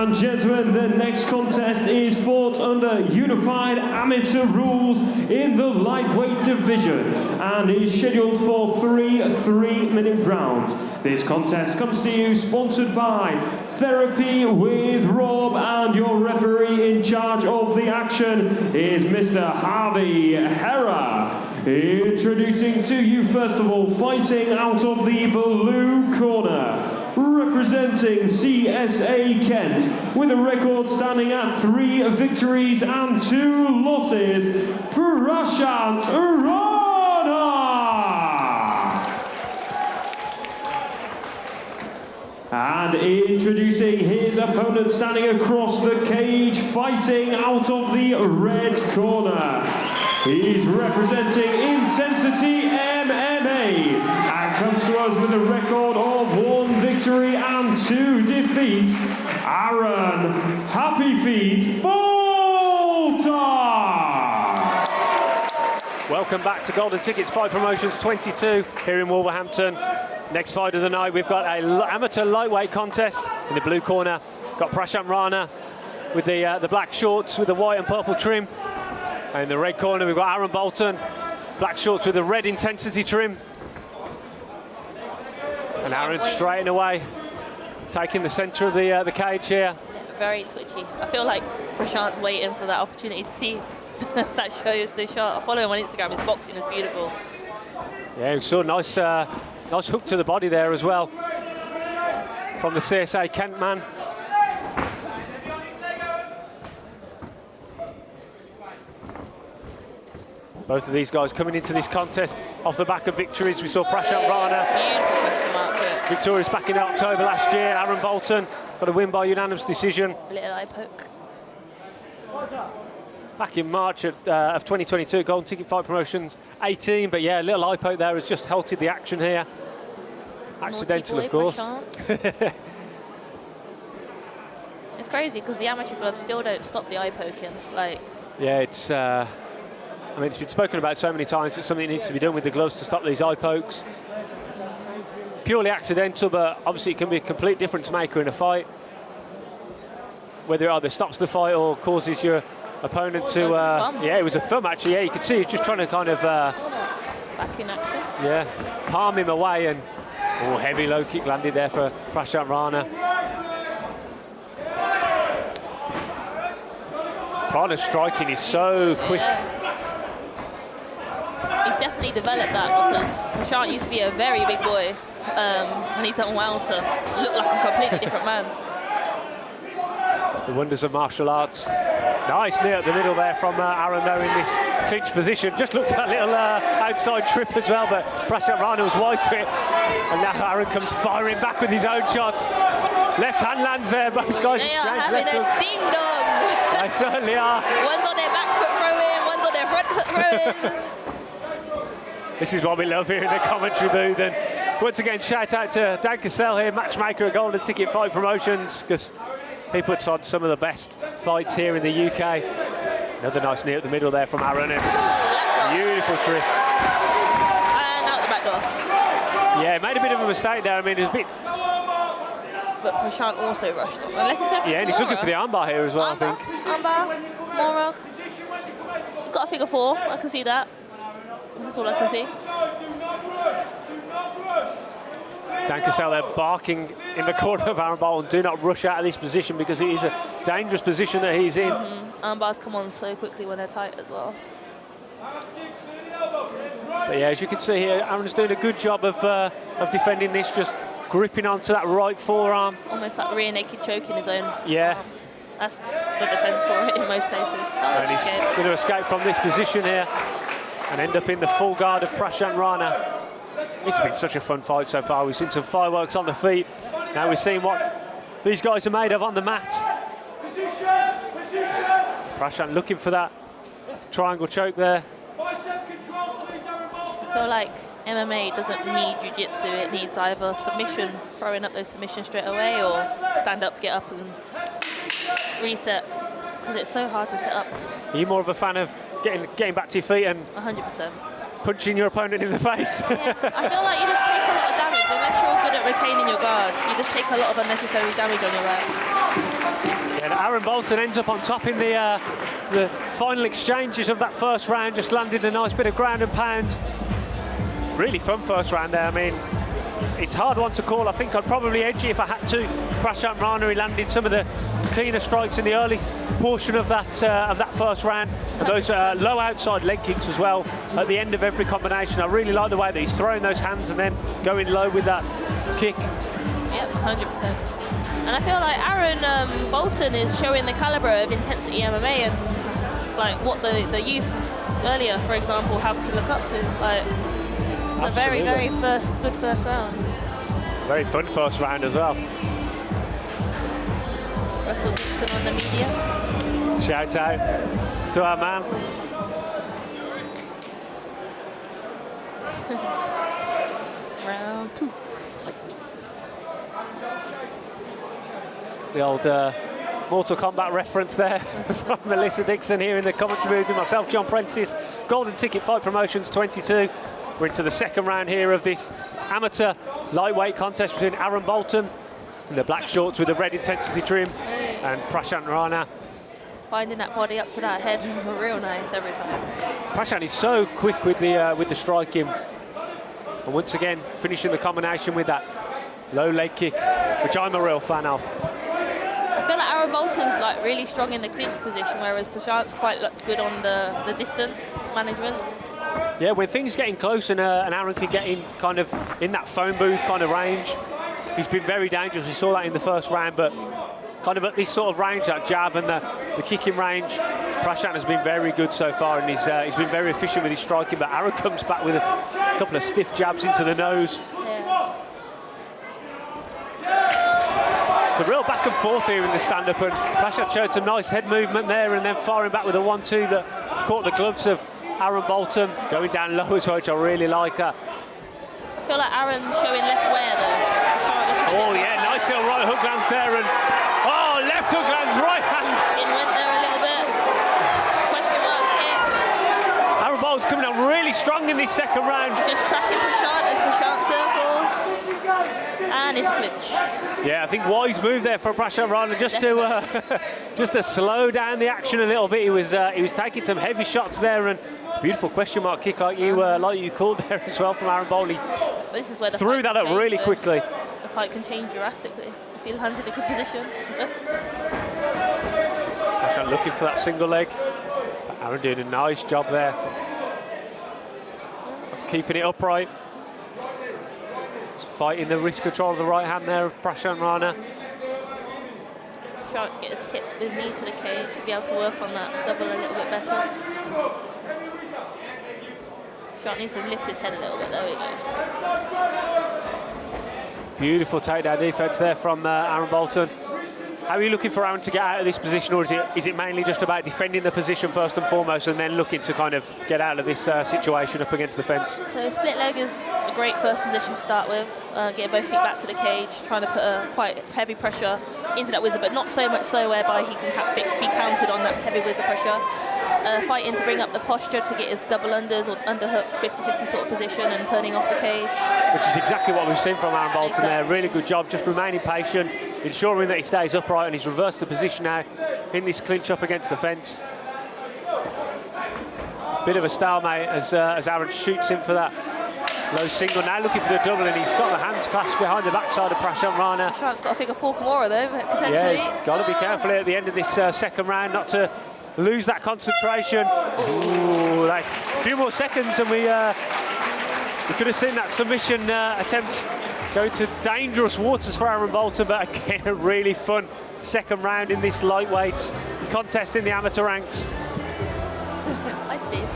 and gentlemen, the next contest is fought under unified amateur rules in the lightweight division and is scheduled for 3 3-minute rounds. This contest comes to you sponsored by Therapy with Rob, and your referee in charge of the action is Mr. Harvey Hera. Introducing to you first of all, fighting out of the blue corner, representing CSA Kent with a record standing at 3 victories and 2 losses, Prashant Rana. And introducing his opponent standing across the cage, fighting out of the red corner, he's representing Intensity MMA and comes to us with a record of 1 victory and 2 defeats, Aaron Happy Feet Bolton. Welcome back to Golden Tickets Fight Promotions 22 here in Wolverhampton. Next fight of the night, we've got an amateur lightweight contest. In the blue corner, got Prashant Rana with the black shorts with the white and purple trim. And in the red corner, we've got Aaron Bolton, black shorts with the red intensity trim. And Aaron straight away, taking the centre of the cage here. Very twitchy. I feel like Prashant's waiting for that opportunity to see that shows the shot. I follow him on Instagram, his boxing is beautiful. Yeah, we saw a nice hook to the body there as well from the CSA Kent man. Both of these guys coming into this contest off the back of victories. We saw Prashant Rana victorious back in October last year. Aaron Bolton got a win by unanimous decision. Little eye poke. Back in March of 2022, Golden Ticket Fight Promotions 18. But yeah, a little eye poke there has just halted the action here. Accidental, of course. It's crazy because the amateur gloves still don't stop the eye poking. Like, yeah, it's. I mean, it's been spoken about so many times. It's something that needs to be done with the gloves to stop these eye pokes. Purely accidental, but obviously it can be a complete difference maker in a fight. Whether it either stops the fight or causes your opponent to. Yeah, it was a thumb actually. Yeah, you could see he's just trying to kind of. Back in action. Yeah, palm him away, and heavy low kick landed there for Prashant Rana. Rana's striking is so quick. Yeah. He's definitely developed that because Prashant used to be a very big boy, and he's done well to look like a completely different man. The wonders of martial arts. Nice knee up the middle there from Aaron though in this clinch position. Just looked for that little outside trip as well, but Prashant Rana was wise to it. And now Aaron comes firing back with his own shots. Left hand lands there, both guys. They are having a ding dong. They certainly are. One's on their back foot throw in, one's on their front foot throw in. This is what we love here in the commentary booth. And once again, shout out to Dan Cassell here, matchmaker at Golden Ticket Fight Promotions, because he puts on some of the best fights here in the UK. Another nice knee at the middle there from Aaron. Beautiful trick. And out the back door. Yeah, made a bit of a mistake there. I mean, it was a bit. But Prashant also rushed. Unless he's going for and he's looking for the armbar here as well, I think. Armbar, Kimura. He's got a figure 4, I can see that. That's all I can see. Dan Cassell there barking in the corner of Aaron Bolton. Do not rush out of this position because it is a dangerous position that he's in. Armbars come on so quickly when they're tight as well. But yeah, as you can see here, Aaron's doing a good job of defending this, just gripping onto that right forearm. Almost like rear naked choke in his own arm. That's the defence for it in most places. And he's going to escape from this position here and end up in the full guard of Prashant Rana. It's been such a fun fight so far. We've seen some fireworks on the feet. Now we're seeing what these guys are made of on the mat. Prashant looking for that triangle choke there. I feel like MMA doesn't need jiu-jitsu. It needs either submission, throwing up those submissions straight away, or stand up, get up and reset. Because it's so hard to set up. Are you more of a fan of getting back to your feet and 100%. punching your opponent in the face? Yeah, I feel like you just take a lot of damage unless you're good at retaining your guards. You just take a lot of unnecessary damage on your back. And Aaron Bolton ends up on top in the final exchanges of that first round, just landed a nice bit of ground and pound. Really fun first round there. I mean, it's a hard one to call. I think I'd probably edge it if I had to. Prashant Rana, he landed some of the cleaner strikes in the early portion of that first round, and those low outside leg kicks as well at the end of every combination. I really like the way that he's throwing those hands and then going low with that kick. Yep, 100%. And I feel like Aaron Bolton is showing the calibre of intensity MMA and like what the youth earlier, for example, have to look up to. Like, it's a very, very good first round. Very fun first round as well. Russell Dixon on the media. Shout out to our man. Round 2. The old Mortal Kombat reference there from Melissa Dixon here in the commentary booth with myself, John Prentice, Golden Ticket Fight Promotions 22. We're into the second round here of this amateur lightweight contest between Aaron Bolton in the black shorts with the red intensity trim and Prashant Rana. Finding that body up to that head, real nice every time. Prashant is so quick with the striking, and once again finishing the combination with that low leg kick, which I'm a real fan of. I feel like Aaron Bolton's like really strong in the clinch position, whereas Prashant's quite good on the distance management. Yeah, when things getting close and Aaron can get in kind of in that phone booth kind of range, he's been very dangerous. We saw that in the first round, but kind of at this sort of range, that jab and the kicking range, Prashant has been very good so far, and he's been very efficient with his striking, but Aaron comes back with a couple of stiff jabs into the nose. Yeah. It's a real back and forth here in the stand-up, and Prashant showed some nice head movement there and then firing back with a 1-2 that caught the gloves of Aaron Bolton, going down low as well, which I really like that. I feel like Aaron's showing less wear though. Oh yeah, nice little right hook lands there, and oh, left hook lands, right hand. Chin went there a little bit. Question mark kick. Aaron Bolton's coming on really strong in this second round. He's just tracking Prashant as Prashant circles. And his clinch. Yeah, I think wise move there for Prashant Rana, just to slow down the action a little bit. He was taking some heavy shots there, and beautiful question mark kick like you called there as well from Aaron Bolton. This is where the threw that up really quickly. The fight can change drastically if he'll hand in a good position. Prashant looking for that single leg. But Aaron doing a nice job there of keeping it upright. Just fighting the wrist control of the right hand there of Prashant Rana. Prashant get his knee to the cage, he'll be able to work on that double a little bit better. Prashant needs to lift his head a little bit, there we go. Beautiful takedown defense there from Aaron Bolton. How are you looking for Aaron to get out of this position, or is it mainly just about defending the position first and foremost and then looking to kind of get out of this situation up against the fence? So split leg is a great first position to start with. Get both feet back to the cage, trying to put a quite heavy pressure into that whizzer, but not so much so whereby he can be countered on that heavy whizzer pressure. Fighting to bring up the posture to get his double unders or underhook 50-50 sort of position and turning off the cage. Which is exactly what we've seen from Aaron Bolton there. Really good job, just remaining patient, ensuring that he stays upright, and he's reversed the position now in this clinch up against the fence. Bit of a stalemate as Aaron shoots in for that low single. Now looking for the double, and he's got the hands clasped behind the backside of Prashant Rana. Prashant's got a figure 4 Kimura though, potentially. Yeah, got to be careful at the end of this second round not to lose that concentration. Ooh, like a few more seconds and we could have seen that submission attempt go to dangerous waters for Aaron Bolton, but again, a really fun second round in this lightweight contest in the amateur ranks. Hi, Steve.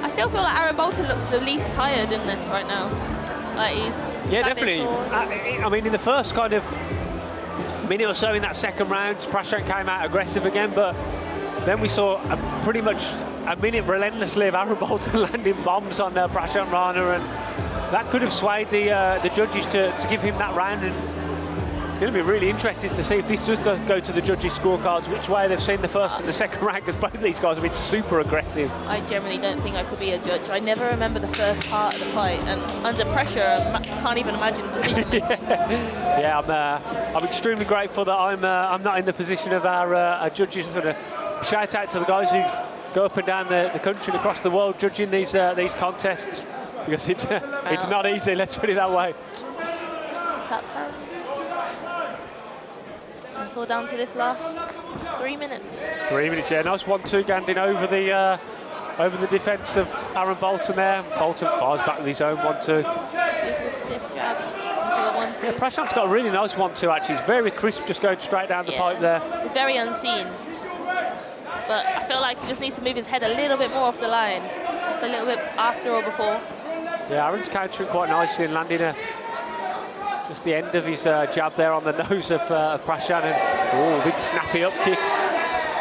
I still feel like Aaron Bolton looks the least tired in this right now. Like he's definitely. I mean, in the first kind of minute or so in that second round, Prashant came out aggressive again, but then we saw pretty much a minute relentlessly of Aaron Bolton landing bombs on Prashant Rana, and that could have swayed the judges to give him that round. And It's going to be really interesting to see if this does go to the judges' scorecards, which way they've seen the first and the second round, because both of these guys have been super aggressive. I generally don't think I could be a judge. I never remember the first part of the fight, and under pressure, I can't even imagine the decision making. Yeah, I'm extremely grateful that I'm not in the position of our judges. Sort of shout out to the guys who go up and down the country and across the world judging these contests, because it's not easy. Let's put it that way. Tap hands. It's all down to this last 3 minutes. 3 minutes, yeah. Nice 1-2 Gandin over the defence of Aaron Bolton there. Bolton fires back with his own 1-2. Stiff jab. Yeah, Prashant's got a really nice 1-2 actually. It's very crisp, just going straight down the pipe there. It's very unseen. But I feel like he just needs to move his head a little bit more off the line. Just a little bit after or before. Yeah, Aaron's countering quite nicely and landing just the end of his jab there on the nose of Prashant. And big snappy up kick.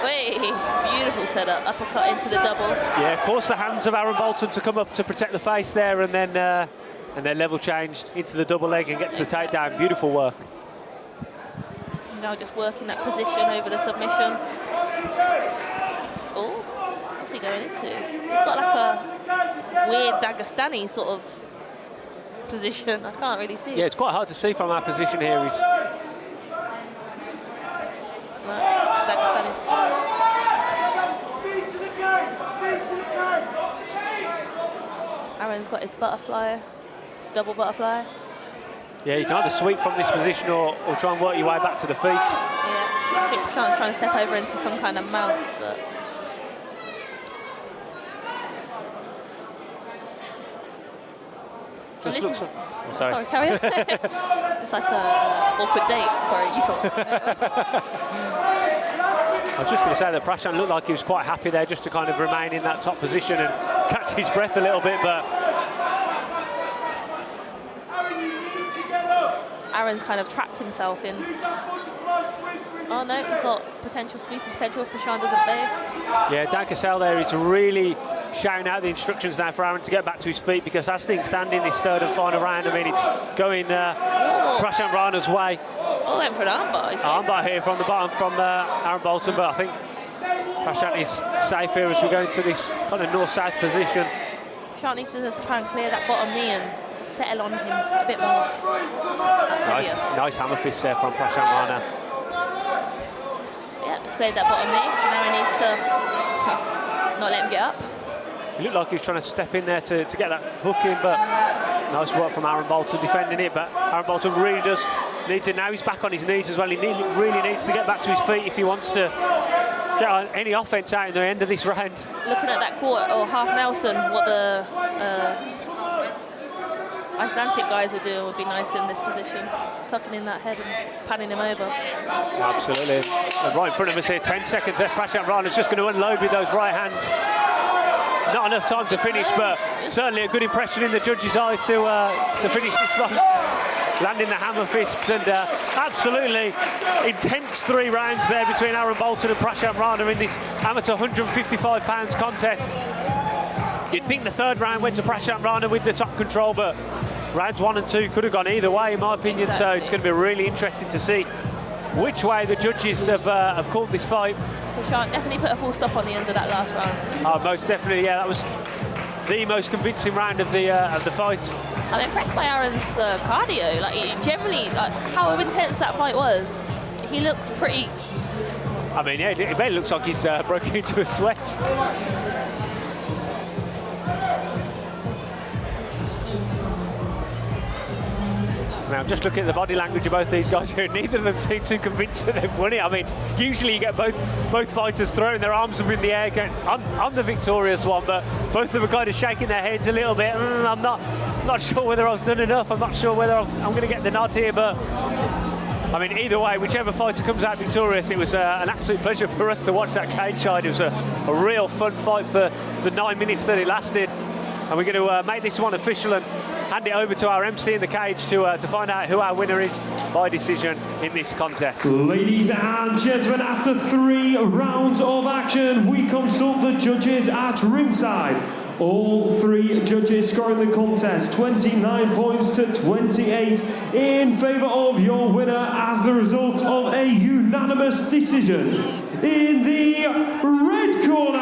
Wait, beautiful setup, uppercut into the double. Yeah, force the hands of Aaron Bolton to come up to protect the face there, and then level changed into the double leg and get to the takedown. Beautiful work. Now just working that position over the submission. Oh, what's he going into? He's got like a weird Dagestani sort of position. I can't really see. Yeah, it's quite hard to see from our position here. He's Aaron's got his butterfly, double butterfly. Yeah, you can either sweep from this position or try and work your way back to the feet. Yeah, I think Prashant's trying to step over into some kind of mount, but just looks like... Oh, sorry, carry on. It's like a awkward date. Sorry, you talk. I was just going to say that Prashant looked like he was quite happy there just to kind of remain in that top position and catch his breath a little bit, but... Aaron's kind of trapped himself in. Oh no, he's got potential sweeping potential if Prashant doesn't base. Yeah, Dan Cassell there is really shouting out the instructions now for Aaron to get back to his feet, because as things stand in this third and final round, I mean, it's going Prashant Rana's way. Oh, went for an armbar. Armbar here from the bottom from Aaron Bolton, but I think Prashant is safe here as we go into this kind of north-south position. Prashant needs to just try and clear that bottom knee and settle on him a bit more. Nice hammer fist there from Prashant Rana. Yeah, cleared that bottom knee. Now he needs to not let him get up. He looked like he was trying to step in there to get that hook in, but nice work from Aaron Bolton defending it. But Aaron Bolton really does need to, now he's back on his knees as well. He really needs to get back to his feet if he wants to get any offense out in the end of this round. Looking at that quarter or half Nelson, what the Icelandic guys are doing would be nice in this position. Tucking in that head and panning him over. Absolutely. And right in front of us here, 10 seconds left. Prashant Rana's just going to unload with those right hands. Not enough time to finish, but certainly a good impression in the judges' eyes to finish this one. Landing the hammer fists, and absolutely intense 3 rounds there between Aaron Bolton and Prashant Rana in this amateur 155 pounds contest. You'd think the third round went to Prashant Rana with the top control, but rounds 1 and 2 could have gone either way, in my opinion. Exactly. So it's going to be really interesting to see which way the judges have called this fight. Prashant definitely put a full stop on the end of that last round. Most definitely, yeah. That was the most convincing round of the fight. I'm impressed by Aaron's cardio. Like, generally, like, how intense that fight was. He looks pretty. I mean, yeah, it really looks like he's broken into a sweat. Now, just looking at the body language of both these guys here, neither of them seem too convinced that they've won it. I mean, usually you get both fighters throwing their arms up in the air, going, I'm the victorious one, but both of them are kind of shaking their heads a little bit. I'm not sure whether I've done enough. I'm not sure whether I'm going to get the nod here, but I mean, either way, whichever fighter comes out victorious, it was an absolute pleasure for us to watch that cage side. It was a real fun fight for the 9 minutes that it lasted. And we're going to make this one official and hand it over to our MC in the cage to find out who our winner is by decision in this contest. Ladies and gentlemen, after 3 rounds of action, we consult the judges at ringside. All three judges scoring the contest 29 points to 28 in favour of your winner as the result of a unanimous decision. In the red corner,